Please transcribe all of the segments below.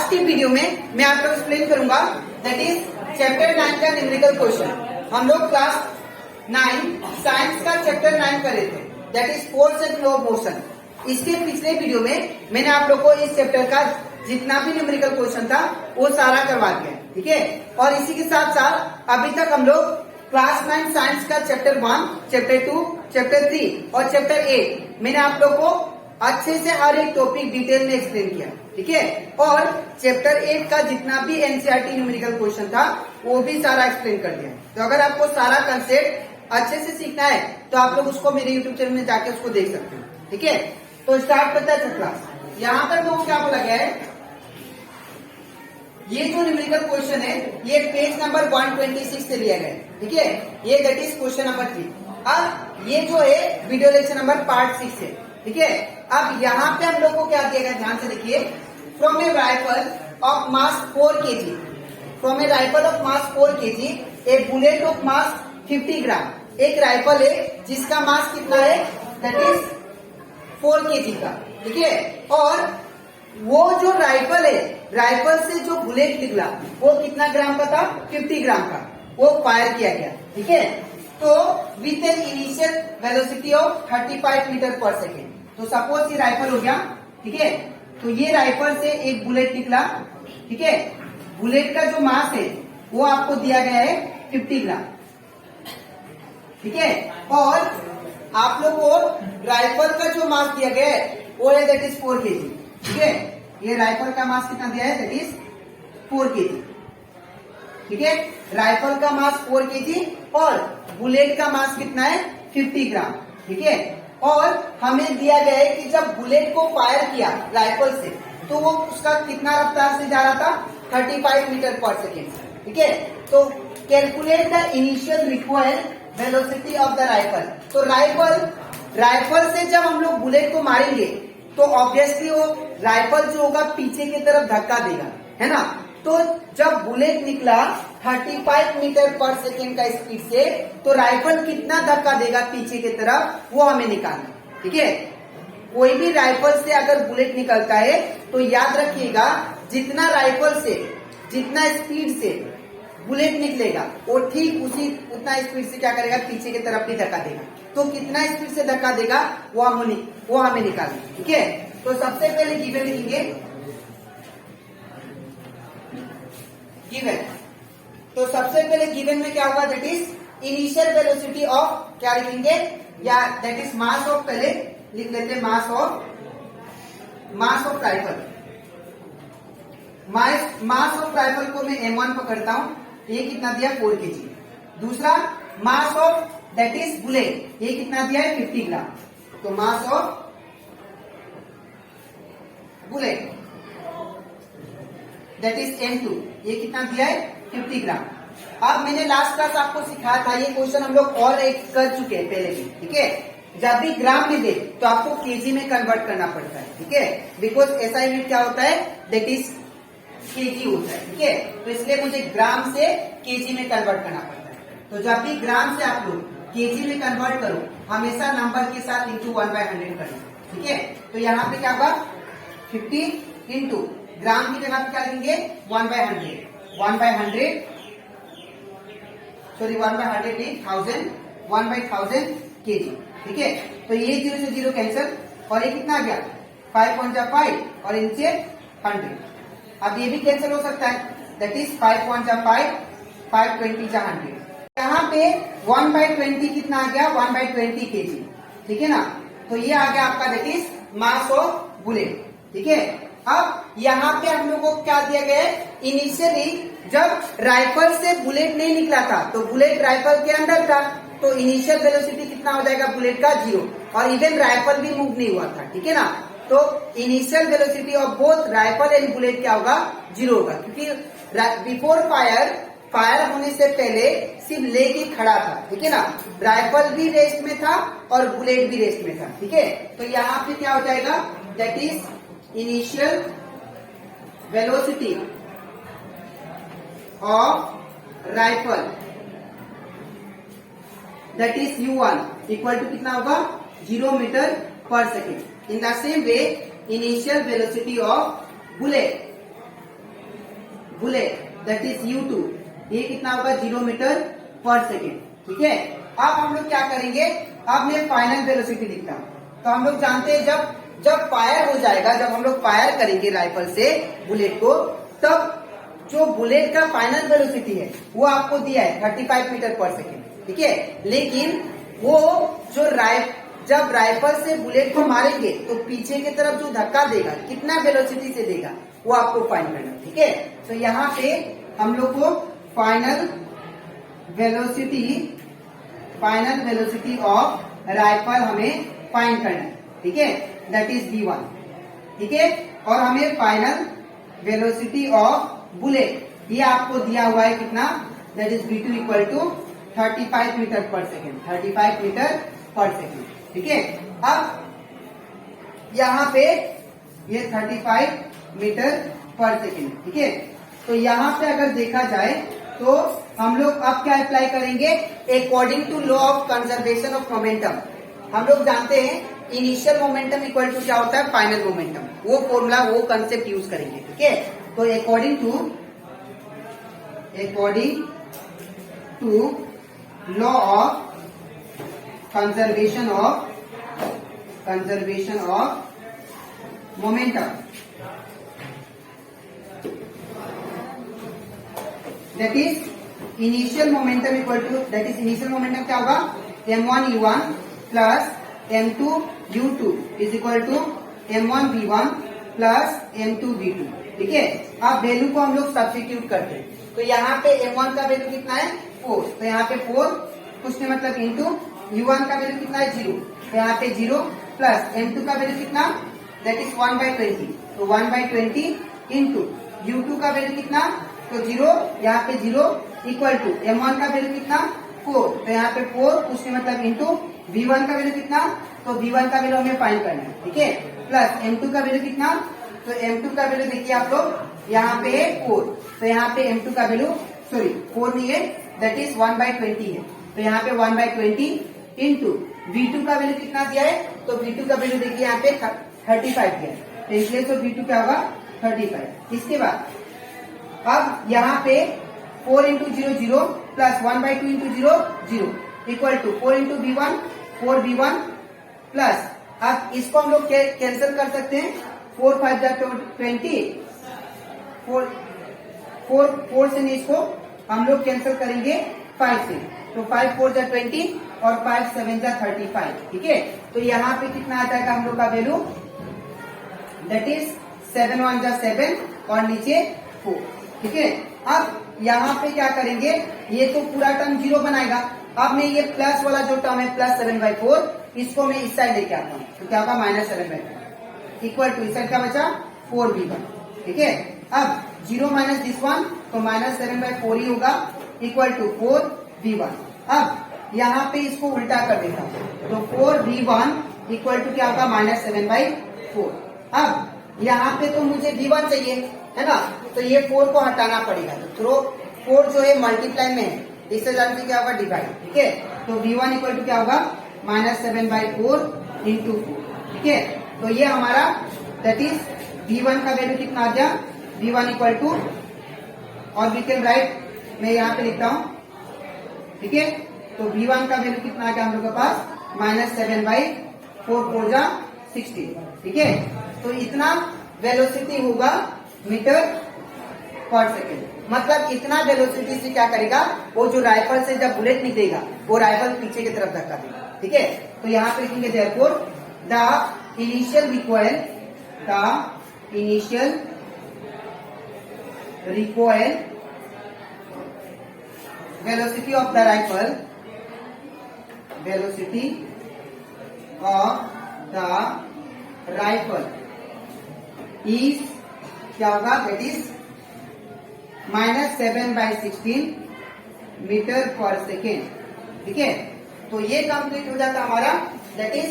आज के वीडियो में मैं आपको एक्सप्लेन करूंगा दैट इज चैप्टर 9 का न्यूमेरिकल क्वेश्चन। हम लोग क्लास 9 साइंस का चैप्टर 9 कर रहे थे that is force and flow of motion. इसके पिछले वीडियो में मैंने आप लोग को इस चैप्टर का जितना भी न्यूमेरिकल क्वेश्चन था वो सारा करवा दिया, ठीक है। और इसी के साथ साथ अभी तक हम लोग क्लास 9 साइंस का चैप्टर 1, चैप्टर 2, चैप्टर 3 और चैप्टर 8 मैंने आप लोग को अच्छे से हर एक टॉपिक डिटेल में एक्सप्लेन किया, ठीक है। और चैप्टर 8 का जितना भी एनसीईआरटी न्यूमेरिकल क्वेश्चन था वो भी सारा एक्सप्लेन कर दिया। तो अगर आपको सारा कंसेप्ट अच्छे से सीखना है तो आप लोग उसको मेरे यूट्यूब चैनल में जाके उसको देख सकते हैं, ठीक है। तो स्टार्ट करता है क्लास। यहाँ पर वो क्या बोला गया है, ये जो न्यूमेरिकल क्वेश्चन है ये पेज नंबर 126 से लिया गया है, ठीक है। ये दैट इज क्वेश्चन नंबर 3। अब ये जो है वीडियो लेक्चर नंबर पार्ट 6 है, ठीक है। अब यहाँ पे हम लोग को क्या दिया गया, ध्यान से देखिए। From A rifle of mass 4 kg, from A rifle of mass 4 kg A bullet of mass 50 ग्राम। एक राइफल है जिसका मास कितना है, दैट इज 4 kg का, ठीक है। और वो जो राइफल है, राइफल से जो बुलेट निकला वो कितना ग्राम का था, 50 ग्राम का, वो फायर किया गया, ठीक है। तो with an initial velocity of 35 metre पर सेकेंड। तो सपोज ये राइफल हो गया, ठीक है। तो ये राइफल से एक बुलेट निकला, ठीक है। बुलेट का जो मास है वो आपको दिया गया है 50 ग्राम, ठीक है। और आप लोग को राइफल का जो मास दिया गया है वो है दैट इज 4 kg, ठीक है। ये राइफल का मास कितना दिया है, दैट इज 4 kg, ठीक है। राइफल का मास 4 kg और बुलेट का मास कितना है, 50 ग्राम, ठीक है। और हमें दिया गया है कि जब बुलेट को फायर किया राइफल से तो वो उसका कितना रफ्तार से जा रहा था, 35 मीटर पर सेकेंड, ठीक है। तो calculate the initial required velocity of the rifle. तो राइफल से जब हम लोग बुलेट को मारेंगे तो ऑब्वियसली वो राइफल जो होगा पीछे की तरफ धक्का देगा, है ना। तो जब बुलेट निकला 35 मीटर पर सेकेंड का स्पीड से, तो राइफल कितना धक्का देगा पीछे की तरफ वो हमें निकालना, ठीक है। कोई भी राइफल से अगर बुलेट निकलता है तो याद रखिएगा जितना राइफल से जितना स्पीड से बुलेट निकलेगा वो ठीक उतना स्पीड से क्या करेगा, पीछे की तरफ भी धक्का देगा। तो कितना स्पीड से धक्का देगा वो हमें निकालना, ठीक है। तो सबसे पहले गिवन लिखेंगे, गिवन। तो सबसे पहले गिवन में क्या होगा, that is initial velocity of, क्या लिखेंगे, या दैट इज मास ऑफ, पहले लिख लेते हैं mass of rifle. Mass of rifle को मैं m1 पकड़ता हूं, ये कितना दिया, 4 kg। दूसरा mass of that is bullet, ये कितना दिया है, 50 ग्राम। तो mass of bullet that is m2, ये कितना दिया है, 50 ग्राम। अब मैंने लास्ट क्लास आपको सिखाया था, ये क्वेश्चन हम लोग और एक कर चुके हैं पहले भी, ठीक है। जब भी ग्राम में दे तो आपको केजी में कन्वर्ट करना पड़ता है, ठीक है। बिकॉज ऐसा यूनिट क्या होता है, दैट इज केजी होता है, ठीक है। तो इसलिए मुझे ग्राम से केजी में कन्वर्ट करना पड़ता है। तो जब भी ग्राम से आप लोग केजी में कन्वर्ट करो, हमेशा नंबर के साथ इंटू 1/100 करना, ठीक है। तो यहाँ पे क्या होगा, 50 इंटू ग्राम की जगह क्या लेंगे, 1/100, 1/100 सॉरी 1/100 नहीं 1000, 1/1000 kg, ठीक है। तो ये 0 से 0 कैंसिल और ये कितना आ गया, 5 1 5 और इनसे 100। अब ये भी कैंसिल हो सकता है, दैट इज 5 1 5, 5 20 100। यहाँ पे 1/20 कितना आ गया, 1/20 kg, ठीक है ना। तो ये आ गया आपका that is mass of bullet, ठीक है। अब यहाँ पे हम लोगों को क्या दिया गया है, इनिशियली जब राइफल से बुलेट नहीं निकला था तो बुलेट राइफल के अंदर था, तो इनिशियल वेलोसिटी कितना हो जाएगा बुलेट का, 0। और इवन राइफल भी मूव नहीं हुआ था, ठीक है ना। तो initial velocity of both rifle and bullet क्या होगा, 0 होगा, क्योंकि बिफोर फायर होने से पहले सिर्फ लेके खड़ा था, ठीक है ना। राइफल भी रेस्ट में था और बुलेट भी रेस्ट में था, ठीक है। तो यहाँ पे क्या हो जाएगा, that is initial velocity of rifle that is u1 equal to कितना होगा, 0 मीटर पर second. In the same way, initial velocity of bullet bullet that is U2, ये कितना होगा 0 मीटर पर सेकेंड। ठीक है, अब हम लोग क्या करेंगे, अब मैं फाइनल वेलोसिटी लिखता हूं। तो हम लोग जानते हैं जब फायर हो जाएगा, जब हम लोग फायर करेंगे राइफल से बुलेट को, तब जो बुलेट का फाइनल वेलोसिटी है वो आपको दिया है 35 मीटर पर सेकेंड। ठीक है, लेकिन वो जो जब राइफल से बुलेट को मारेंगे तो पीछे की तरफ जो धक्का देगा कितना वेलोसिटी से देगा वो आपको फाइंड करना। ठीक है, तो यहाँ पे हम लोग को फाइनल वेलोसिटी ऑफ राइफल हमें फाइंड करना है। ठीक है, दैट इज V1। ठीक है, और हमें फाइनल वेलोसिटी ऑफ बुलेट ये आपको दिया हुआ है कितना, that is V2 equal to 35 metre पर सेकेंड, 35 मीटर पर सेकेंड। ठीक है, अब यहाँ पे ये 35 मीटर पर सेकेंड। ठीक है, तो यहाँ पे अगर देखा जाए तो हम लोग अब क्या अप्लाई करेंगे, according to law of conservation of momentum. हम लोग जानते हैं इनिशियल मोमेंटम इक्वल टू क्या होता है, फाइनल मोमेंटम। वो फॉर्मूला, वो कंसेप्ट यूज करेंगे। ठीक है, तो according to law of conservation of momentum, that is initial momentum equal to, that is initial momentum क्या होगा, m1 u1 plus m2 u2 is equal to m1 v1 plus m2 v2। ठीक है, अब value को हम लोग substitute करते हैं। तो यहाँ पे m1 का वैल्यू कितना है 4, तो यहाँ पे 4 कुछ नहीं मतलब इंटू u1 का वैल्यू कितना है 0, तो यहाँ पे 0 प्लस m2 का वैल्यू कितना, दैट इज 1/20, तो 1/20 इंटू u2 का वैल्यू कितना, तो 0, यहाँ पे 0 इक्वल टू m1 का वैल्यू कितना 4, तो यहाँ पे 4 कुछ नहीं मतलब इंटू v1 का वैल्यू कितना, तो v1 का वैल्यू हमें फाइंड करना है। ठीक है, प्लस m2 का वैल्यू कितना, तो m2 का वैल्यू देखिए आप लोग यहाँ पे है 4, तो यहाँ पे m2 का वैल्यू 4 नहीं है, दैट इज 1/20 है, तो यहाँ पे 1/20 इंटू v2 का वैल्यू कितना दिया है, तो v2 का वैल्यू देखिए यहाँ पे 35 दिया है, तो इसलिए तो v2 क्या होगा 35। इसके बाद अब यहाँ पे 4 into 0 0 plus 1/2 into 0 0 equal to 4 into v1 4 v1 plus, अब इसको हम लोग कैंसिल कर सकते हैं, 4 5 जा 20, 4 से इसको हम लोग कैंसिल करेंगे 5 से, तो 5 4 जा 20 और 5 7 जा 35। ठीक है, तो यहाँ पे कितना आ जाएगा हम लोग का वैल्यू, दैट इज 7 1 जा 7 और नीचे 4। ठीक है, अब यहाँ पे क्या करेंगे, ये तो पूरा टर्म 0 बनाएगा। अब मैं ये प्लस वाला जो टर्म है प्लस 7/4, इसको मैं इस साइड लेके आता हूँ, तो क्या होगा -7/4 इक्वल टू इस साइड क्या बचा 4v1। ठीक है, अब 0 माइनस दिस वन, तो -7/4 ही होगा इक्वल टू 4v1। अब यहाँ पे इसको उल्टा कर देता हूँ, तो 4v1 इक्वल टू क्या होगा -7/4। अब यहाँ पे तो मुझे v1 चाहिए है ना, तो ये 4 को हटाना पड़ेगा, तो 4 जो है मल्टीप्लाई में है, इससे जानते क्या होगा डिवाइड। ठीक है, तो v1 इक्वल टू क्या होगा -7/4 इंटू 4। ठीक है, तो ये हमारा दैट इज v1 का वैल्यू कितना आ गया, v1 इक्वल टू, और वी कैन राइट, मैं यहाँ पे लिखता हूँ। ठीक है, तो v1 का वैल्यू कितना आ गया हम लोग के पास -7/4 4 जा 16। ठीक है, तो इतना वेलोसिटी होगा मीटर पर सेकेंड, मतलब इतना वेलोसिटी से क्या करेगा, वो जो राइफल से जब बुलेट निकलेगा वो राइफल पीछे की तरफ धक्का देगा। ठीक है, तो यहाँ पे लिखेंगे therefore the initial recoil velocity of the rifle is क्या होगा, दैट इज -7/16 मीटर पर सेकेंड। ठीक है, तो ये कंप्लीट हो जाता हमारा, that is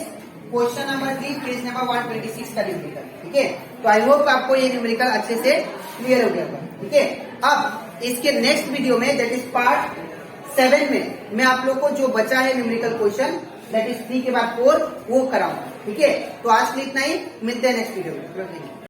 question number 3 page number 126 का न्यूमेरिकल। ठीक है, तो आई होप आपको ये न्यूमेरिकल अच्छे से क्लियर हो गया होगा। ठीक है, अब इसके नेक्स्ट वीडियो में दैट इज पार्ट 7 में मैं आप लोग को जो बचा है न्यूमेरिकल क्वेश्चन दैट इज 3 के बाद 4 वो कराऊंगा। ठीक है, तो आज के लिए इतना ही, मिलते हैं नेक्स्ट वीडियो में।